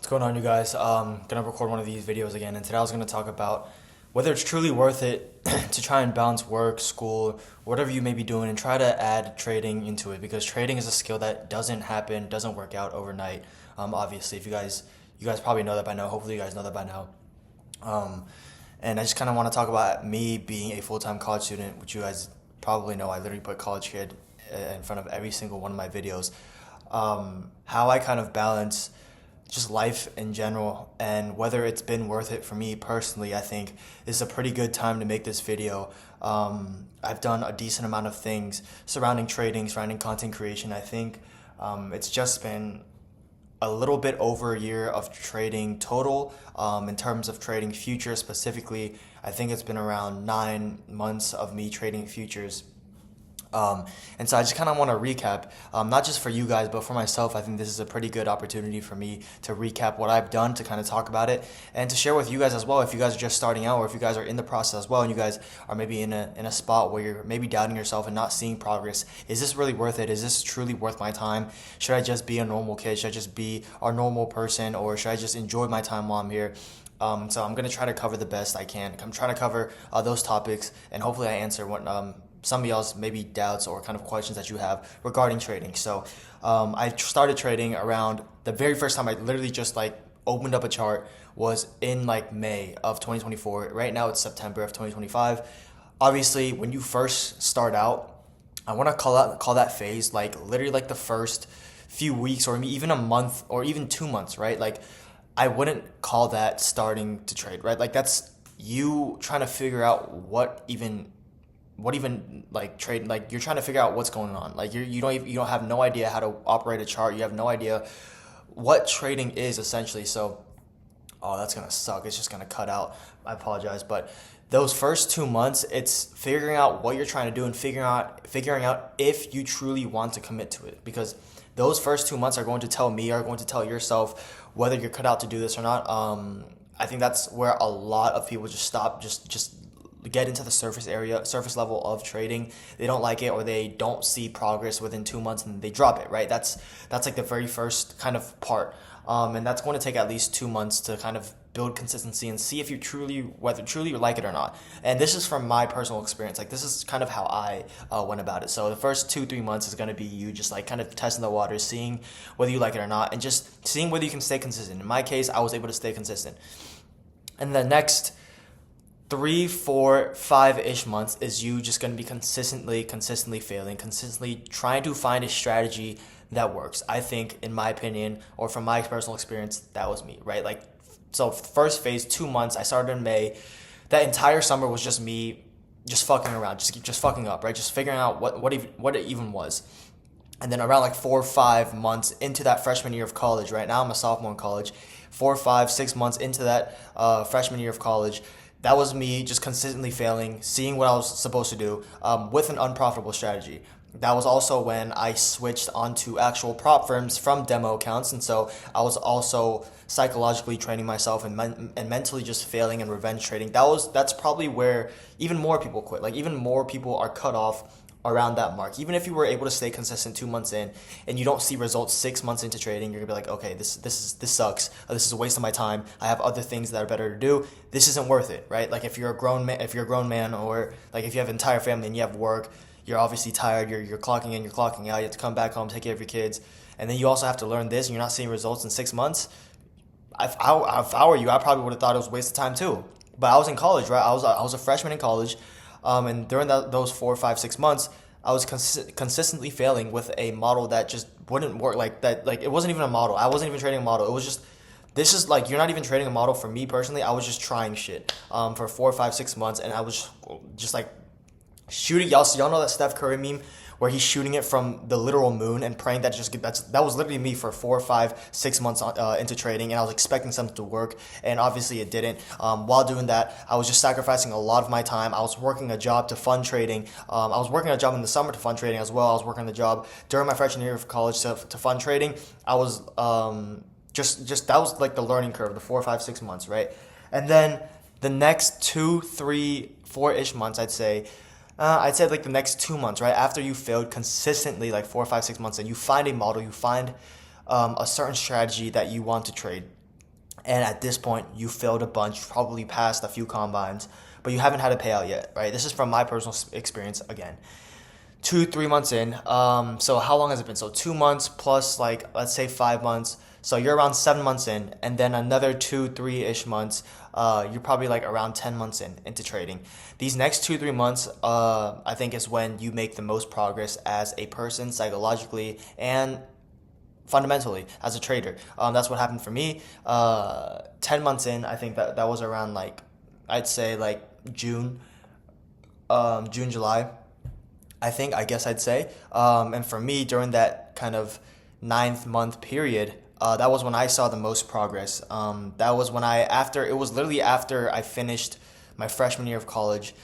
going on, you guys? Gonna record one of these videos again, and today I was gonna talk about whether it's truly worth it to try and balance work, school, whatever you may be doing, and try to add trading into it, because trading is a skill that doesn't happen, doesn't work out overnight. Obviously, if you guys probably know that by now. Hopefully, you guys know that by now. Um, and I just kind of want to talk about me being a full-time college student, which you guys probably know. I literally put college kid in front of every single one of my videos. How I kind of balance just life in general and whether it's been worth it for me personally. I think this is a pretty good time to make this video. I've done a decent amount of things surrounding trading, surrounding content creation. I think it's just been a little bit over a year of trading total. In terms of trading futures specifically, I think it's been around 9 months of me trading futures. And so I just kind of want to recap, not just for you guys, but for myself. I think this is a pretty good opportunity for me to recap what I've done, to kind of talk about it, and to share with you guys as well. If you guys are just starting out, or if you guys are in the process as well, and you guys are maybe in a spot where you're maybe doubting yourself and not seeing progress, is this really worth it? Is this truly worth my time? Should I just be a normal kid? Should I just be a normal person, or should I just enjoy my time while I'm here? So I'm gonna try to cover the best I can. I'm trying to cover those topics, and hopefully I answer what some of y'all's maybe doubts or kind of questions that you have regarding trading. So I started trading around the very first time I literally just like opened up a chart was in like May of 2024. Right now it's September of 2025. Obviously, when you first start out, I want to call that phase like literally like the first few weeks or maybe even a month or even 2 months, right? Like I wouldn't call that starting to trade, right? Like that's you trying to figure out what even like trade, like you're trying to figure out what's going on. Like you don't have no idea how to operate a chart. You have no idea what trading is essentially. So that's gonna suck. It's just gonna cut out. I apologize, but those first 2 months, it's figuring out what you're trying to do and figuring out if you truly want to commit to it, because those first 2 months are going to tell me, are going to tell yourself whether you're cut out to do this or not. I think that's where a lot of people just stop, just get into the surface level of trading. They don't like it, or they don't see progress within 2 months and they drop it, right? That's like the very first kind of part. And that's going to take at least 2 months to kind of build consistency and see if whether truly you like it or not. And this is from my personal experience. Like this is kind of how I went about it. So the first 2-3 months is going to be you just like kind of testing the waters, seeing whether you like it or not, and just seeing whether you can stay consistent. In my case, I was able to stay consistent. And the next 3, 4, 5-ish months is you just going to be consistently failing, consistently trying to find a strategy that works. I think, in my opinion, or from my personal experience, that was me, right? Like, so first phase, 2 months, I started in May. That entire summer was just me just fucking around, just fucking up, right? Just figuring out what it even was. And then around like 4 or 5 months into that freshman year of college, right now I'm a sophomore in college, 4, 5, 6 months into that freshman year of college, that was me just consistently failing, seeing what I was supposed to do with an unprofitable strategy. That was also when I switched onto actual prop firms from demo accounts, and so I was also psychologically training myself and mentally just failing and revenge trading. That's probably where even more people quit. Like even more people are cut off around that mark. Even if you were able to stay consistent 2 months in and you don't see results 6 months into trading, you're gonna be like, okay, this sucks. This is a waste of my time. I have other things that are better to do. This isn't worth it, right? Like if you're a grown man, or like if you have an entire family and you have work, you're obviously tired. You're clocking in, you're clocking out. You have to come back home, take care of your kids, and then you also have to learn this, and you're not seeing results in 6 months. If I were you, I probably would have thought it was a waste of time too. But I was in college, right? I was a freshman in college. And during those 4, 5, 6 months, I was consistently failing with a model that just wouldn't work. Like that, like it wasn't even a model. I wasn't even trading a model. It was just, this is like, you're not even trading a model. For me personally, I was just trying shit for 4, 5, 6 months, and I was just like shooting. Y'all know that Steph Curry meme where he's shooting it from the literal moon and praying that that was literally me for 4, 5, 6 months into trading, and I was expecting something to work, and obviously it didn't. While doing that, I was just sacrificing a lot of my time. I was working a job to fund trading. I was working a job in the summer to fund trading as well. I was working the job during my freshman year of college to fund trading. I was just that was like the learning curve, the 4, 5, 6 months, right? And then the next 2, 3, 4-ish months, I'd say like the next 2 months, right? After you failed consistently, like 4, 5, 6 months, and you find a model, you find a certain strategy that you want to trade. and at this point you failed a bunch, probably passed a few combines, but you haven't had a payout yet, right? This is from my personal experience again. 2 3 months in. So how long has it been? So 2 months plus, like, let's say 5 months. So you're around 7 months in, and then another 2 3 ish months. You're probably like around 10 months into trading. These next 2 3 months, I think, is when you make the most progress as a person, psychologically and fundamentally as a trader. That's what happened for me. 10 months in, I think that was around, like, I'd say like June, July. I guess I'd say. And for me, during that kind of 9th month period, that was when I saw the most progress. That was when it was literally after I finished my freshman year of college.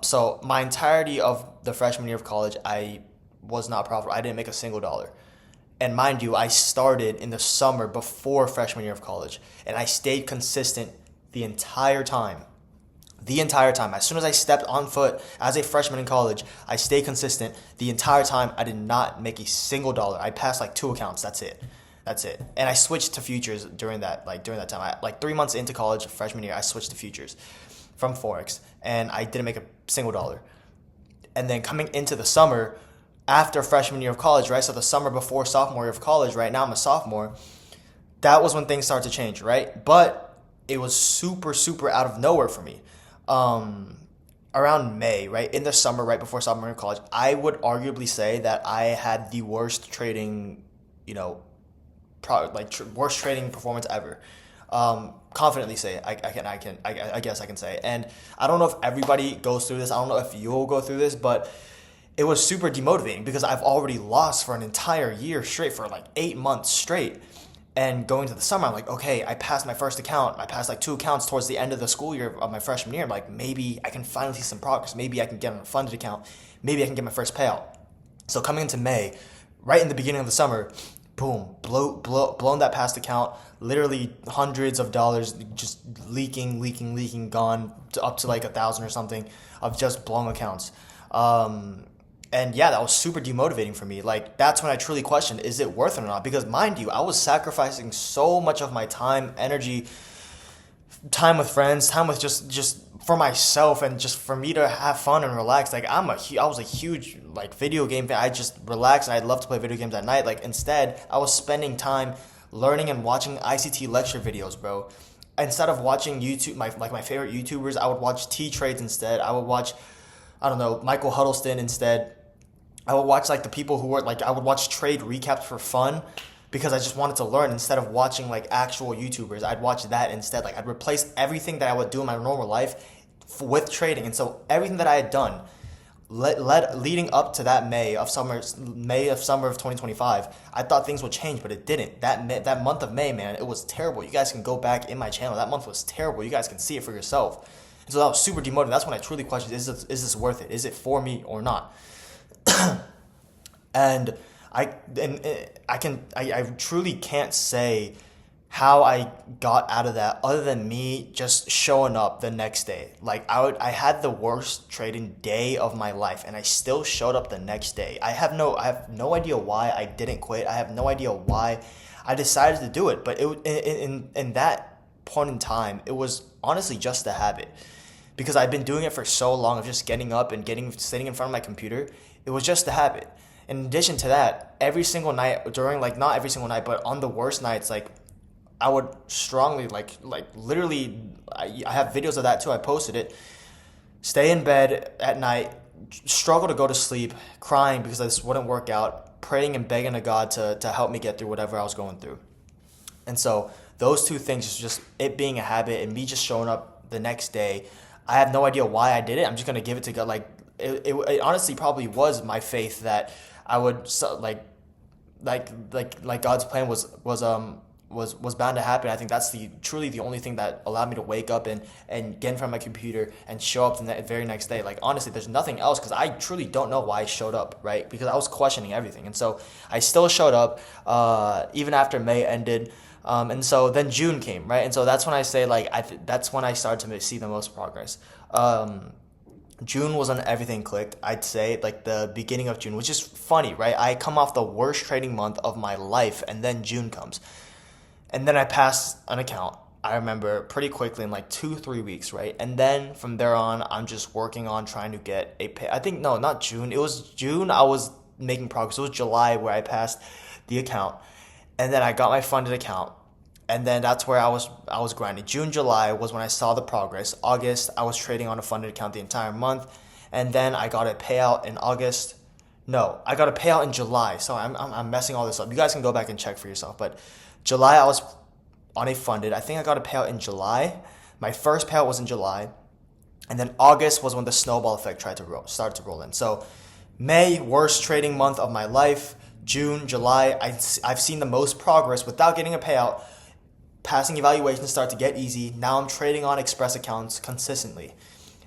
So my entirety of the freshman year of college, I was not profitable. I didn't make a single dollar. And mind you, I started in the summer before freshman year of college, and I stayed consistent the entire time. The entire time. As soon as I stepped on foot as a freshman in college, I stayed consistent the entire time. I did not make a single dollar. I passed like 2 accounts. That's it. And I switched to futures during that time. Like 3 months into college, freshman year, I switched to futures from Forex, and I didn't make a single dollar. And then coming into the summer after freshman year of college, right? So the summer before sophomore year of college, right? Now I'm a sophomore. That was when things started to change, right? But it was super, super out of nowhere for me. Around May, right? In the summer, right before sophomore year of college, I would arguably say that I had the worst trading, worst trading performance ever. Confidently say, I guess I can say. And I don't know if everybody goes through this. I don't know if you'll go through this, but it was super demotivating because I've already lost for an entire year straight, for like 8 months straight. And going to the summer, I'm like, okay, I passed my first account. I passed like 2 accounts towards the end of the school year of my freshman year. I'm like, maybe I can finally see some progress. Maybe I can get on a funded account. Maybe I can get my first payout. So coming into May, right in the beginning of the summer, boom, blown that past account. Literally hundreds of dollars just leaking, gone to up to like 1,000 or something of just blown accounts. And yeah, that was super demotivating for me. Like, that's when I truly questioned, is it worth it or not? Because mind you, I was sacrificing so much of my time, energy, time with friends, time with just for myself, and just for me to have fun and relax. Like, I was a huge like video game fan. I just relaxed, and I'd love to play video games at night. Like, instead, I was spending time learning and watching ICT lecture videos, bro. Instead of watching YouTube, my favorite YouTubers, I would watch T-Trades instead. I would watch, I don't know, Michael Huddleston instead. I would watch like the people who were like, I would watch trade recaps for fun because I just wanted to learn instead of watching like actual YouTubers. I'd watch that instead. Like, I'd replace everything that I would do in my normal life with trading. And so everything that I had done leading up to that May of summer of 2025, I thought things would change, but it didn't. That month of May, man, it was terrible. You guys can go back in my channel. That month was terrible. You guys can see it for yourself. And so that was super demotivating. That's when I truly questioned, is this worth it? Is it for me or not? And I truly can't say how I got out of that other than me just showing up the next day. Like, I had the worst trading day of my life, and I still showed up the next day. I have no idea why I didn't quit. I have no idea why I decided to do it. But in that point in time, it was honestly just a habit, because I've been doing it for so long of just getting up and sitting in front of my computer. It was just a habit. In addition to that, every single night during, like, not every single night, but on the worst nights, like, I would strongly, like literally, I have videos of that too. I posted it. Stay in bed at night, struggle to go to sleep, crying because this wouldn't work out, praying and begging to God to help me get through whatever I was going through. And so those two things, is just it being a habit and me just showing up the next day. I have no idea why I did it. I'm just gonna give it to God. Like, it honestly probably was my faith that I would like God's plan was bound to happen. I think that's truly the only thing that allowed me to wake up and get in front of my computer and show up the very next day. Like, honestly, there's nothing else, because I truly don't know why I showed up, right? Because I was questioning everything. And so I still showed up even after May ended. And so then June came, right? And so that's when I say, like, that's when I started to see the most progress. June was when everything clicked. I'd say like the beginning of June, which is funny, right? I come off the worst trading month of my life, and then June comes. And then I pass an account. I remember pretty quickly in like 2, 3 weeks, right? And then from there on, I'm just working on trying to get a pay. I think, no, not June. It was June. I was making progress. It was July where I passed the account. And then I got my funded account. And then that's where I was grinding. June, July was when I saw the progress. August, I was trading on a funded account the entire month. And then I got a payout in August. No, I got a payout in July. So I'm messing all this up. You guys can go back and check for yourself. But July, I was on a funded. I think I got a payout in July. My first payout was in July. And then August was when the snowball effect started to roll in. So May, worst trading month of my life. June, July, I've seen the most progress without getting a payout. Passing evaluations start to get easy. Now I'm trading on Express accounts consistently.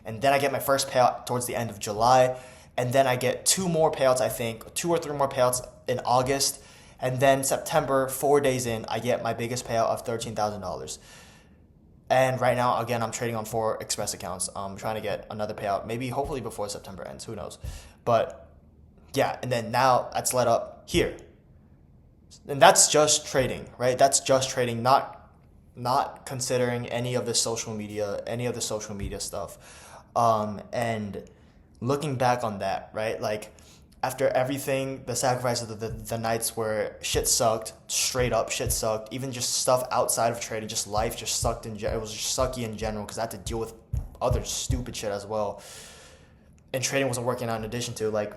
And then I get my first payout towards the end of July. And then I get 2 more payouts, I think, 2 or 3 more payouts in August. And then September, 4 days in, I get my biggest payout of $13,000. And right now, again, I'm trading on 4 Express accounts. I'm trying to get another payout, maybe hopefully before September ends, who knows. But yeah, and then now that's led up here. And that's just trading, right? That's just trading, not considering any of the social media stuff. And looking back on that, right? Like after everything, the sacrifice of the nights where shit sucked, straight up shit sucked, even just stuff outside of trading, just life just sucked it was just sucky in general because I had to deal with other stupid shit as well. And trading wasn't working out in addition to, like,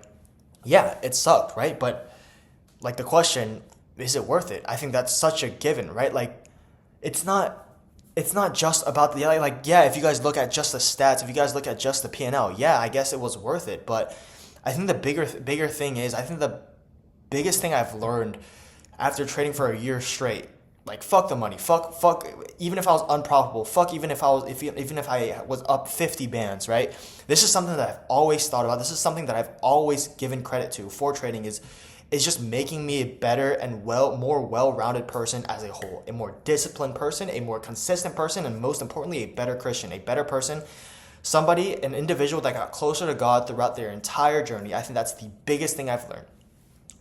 yeah, it sucked, right? But like the question, is it worth it? I think that's such a given, right? Like it's not just about the, like, yeah, if you guys look at just the stats, if you guys look at just the P&L, yeah, I guess it was worth it. But I think the bigger thing is, I think the biggest thing I've learned after trading for a year straight, like, fuck the money, fuck, even if I was unprofitable, fuck, even if I was up 50 bands, right? This is something that I've always thought about. This is something that I've always given credit to for trading is just making me a better and more well-rounded person as a whole, a more disciplined person, a more consistent person, and most importantly, a better Christian, a better person, an individual that got closer to God throughout their entire journey. I think that's the biggest thing I've learned.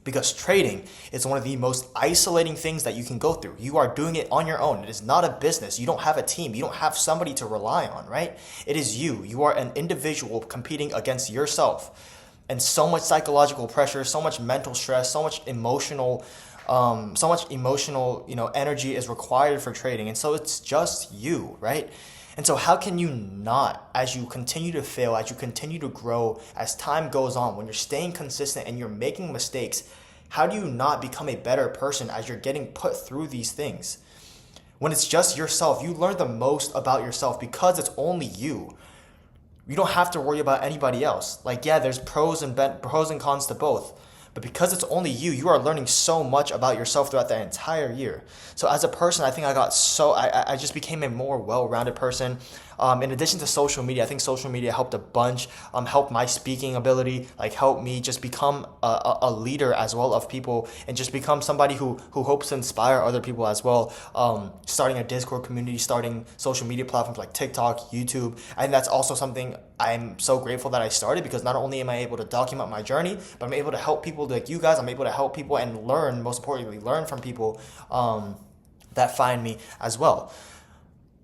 Because trading is one of the most isolating things that you can go through. You are doing it on your own. It is not a business. You don't have a team. You don't have somebody to rely on, right? It is you. You are an individual competing against yourself. And so much psychological pressure, so much mental stress, so much emotional, energy is required for trading. And so it's just you, right? And so how can you not, as you continue to fail, as you continue to grow, as time goes on, when you're staying consistent and you're making mistakes, how do you not become a better person as you're getting put through these things? When it's just yourself, you learn the most about yourself because it's only you. You don't have to worry about anybody else. Like, yeah, there's pros and cons to both. But because it's only you, you are learning so much about yourself throughout the entire year. So as a person, I think I just became a more well-rounded person. In addition to social media, I think social media helped a bunch, helped my speaking ability, like helped me just become a leader as well of people and just become somebody who hopes to inspire other people as well. Starting a Discord community, starting social media platforms like TikTok, YouTube. I think that's also something I'm so grateful that I started because not only am I able to document my journey, but I'm able to help people like you guys. I'm able to help people and learn, most importantly, learn from people that find me as well.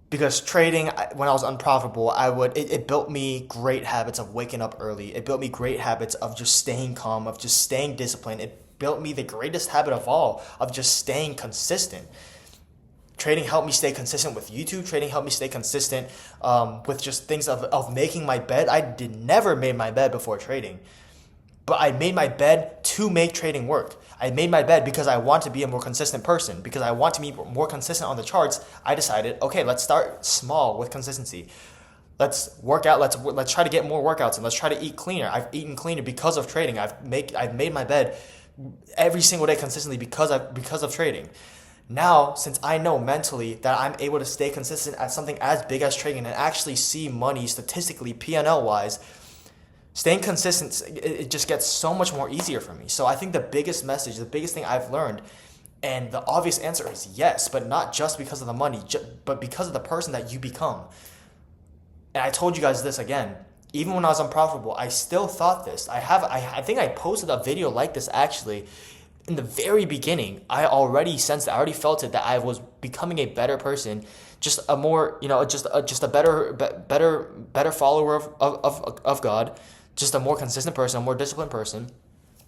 Because trading, when I was unprofitable, it built me great habits of waking up early. It built me great habits of just staying calm, of just staying disciplined. It built me the greatest habit of all, of just staying consistent. Trading helped me stay consistent with YouTube. Trading helped me stay consistent with just things of making my bed. I never made my bed before trading. But I made my bed to make trading work. I made my bed because I want to be a more consistent person. Because I want to be more consistent on the charts, I decided, okay, let's start small with consistency. Let's work out. Let's try to get more workouts and let's try to eat cleaner. I've eaten cleaner because of trading. I've made my bed every single day consistently because of trading. Now, since I know mentally that I'm able to stay consistent at something as big as trading and actually see money statistically, P&L wise, staying consistent, it just gets so much more easier for me. So I think the biggest message, the biggest thing I've learned, and the obvious answer is yes, but not just because of the money, but because of the person that you become. And I told you guys this again, even when I was unprofitable, I still thought this. I think I posted a video like this actually. In the very beginning, I already felt it that I was becoming a better person, just a more, just a better follower of God, just a more consistent person, a more disciplined person,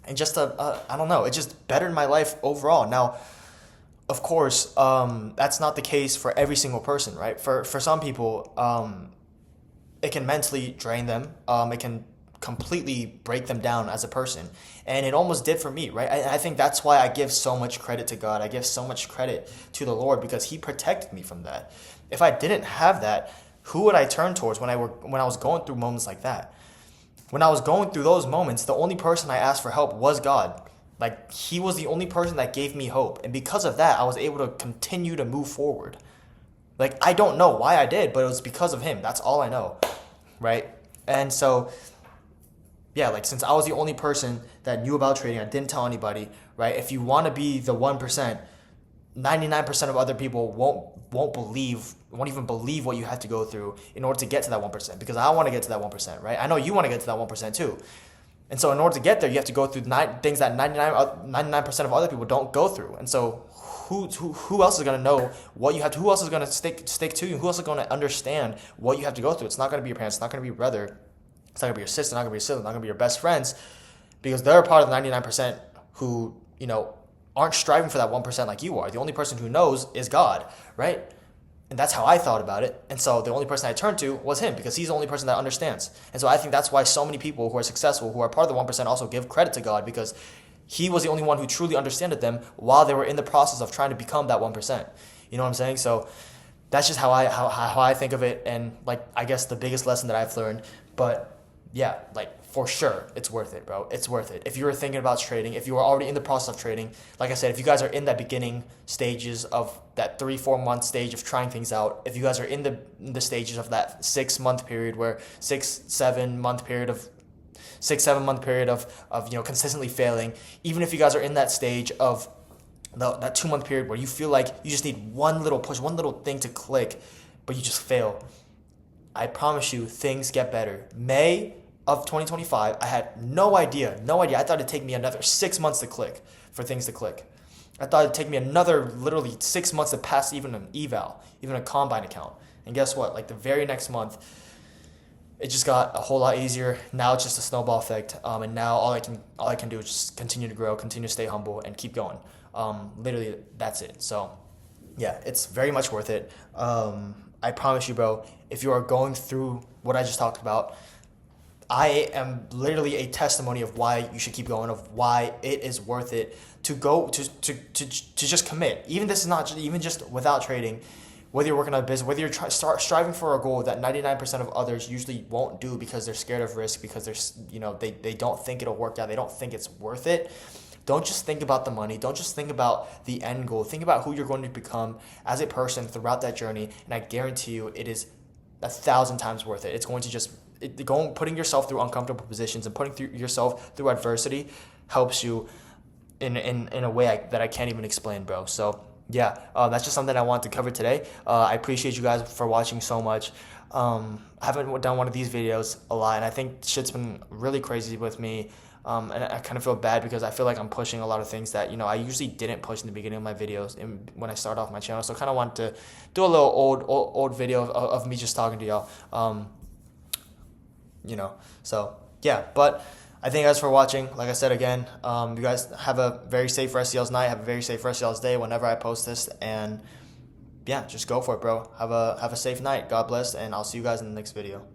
and just I don't know, it just bettered my life overall. Now, of course, that's not the case for every single person, right? For some people, it can mentally drain them. It can completely break them down as a person, and it almost did for me, right? I think that's why I give so much credit to God. I give so much credit to the Lord, because He protected me from that. If I didn't have that, who would I turn towards when I was going through moments like that? When I was going through those moments, the only person I asked for help was God. Like, He was the only person that gave me hope. And because of that, I was able to continue to move forward. Like, I don't know why I did, but it was because of Him. That's all I know, right? And so, yeah, like, since I was the only person that knew about trading, I didn't tell anybody, right? If you want to be the 1%, 99% of other people won't even believe what you have to go through in order to get to that 1%, because I want to get to that 1%, right? I know you want to get to that 1% too. And so in order to get there, you have to go through things that 99% of other people don't go through. And so who else is going to know what you have to, who else is going to stick to you? Who else is going to understand what you have to go through? It's not going to be your parents. It's not going to be your brother. It's not going to be your sister. It's not going to be your sibling. It's not going to be your best friends, because they're part of the 99% who, aren't striving for that 1% like you are. The only person who knows is God, right? And that's how I thought about it. And so the only person I turned to was Him, because He's the only person that understands. And so I think that's why so many people who are successful, who are part of the 1%, also give credit to God, because He was the only one who truly understood them while they were in the process of trying to become that 1%. You know what I'm saying? So that's just how I think of it. And, like, I guess the biggest lesson that I've learned. But yeah, like, for sure, it's worth it, bro. It's worth it. If you were thinking about trading, if you were already in the process of trading, like I said, if you guys are in that beginning stages of that 3-4 month stage of trying things out, if you guys are in the stages of that 6 month period, where 6-7 month period of 6-7 month period of consistently failing, even if you guys are in that stage of that 2 month period where you feel like you just need one little push, one little thing to click, but you just fail, I promise you, things get better. May of 2025, I had no idea. I thought it'd take me another 6 months to click, for things to click. I thought it'd take me another literally 6 months to pass even an eval, even a combine account. And guess what? Like, the very next month, it just got a whole lot easier. Now it's just a snowball effect. And now all I can do is just continue to grow, continue to stay humble, and keep going. Literally, that's it. So yeah, it's very much worth it. I promise you, bro, if you are going through what I just talked about, I am literally a testimony of why you should keep going, of why it is worth it to go to just commit. Even this is not even just without trading, whether you're working on a business, whether you're striving for a goal that 99% of others usually won't do because they're scared of risk, because they don't think it'll work out, they don't think it's worth it. Don't just think about the money. Don't just think about the end goal. Think about who you're going to become as a person throughout that journey, and I guarantee you it is 1,000 times worth it. It's going to just putting yourself through uncomfortable positions and putting yourself through adversity helps you in a way that I can't even explain, bro. So yeah, that's just something I wanted to cover today. I appreciate you guys for watching so much. I haven't done one of these videos a lot, and I think shit's been really crazy with me. And I kind of feel bad because I feel like I'm pushing a lot of things that, I usually didn't push in the beginning of my videos and when I started off my channel. So I kind of want to do a little old video of me just talking to y'all. So yeah, but I thank you guys for watching. Like I said again, you guys have a very safe rest of y'all's night, have a very safe rest of y'all's day whenever I post this, and yeah, just go for it, bro. Have a safe night. God bless, and I'll see you guys in the next video.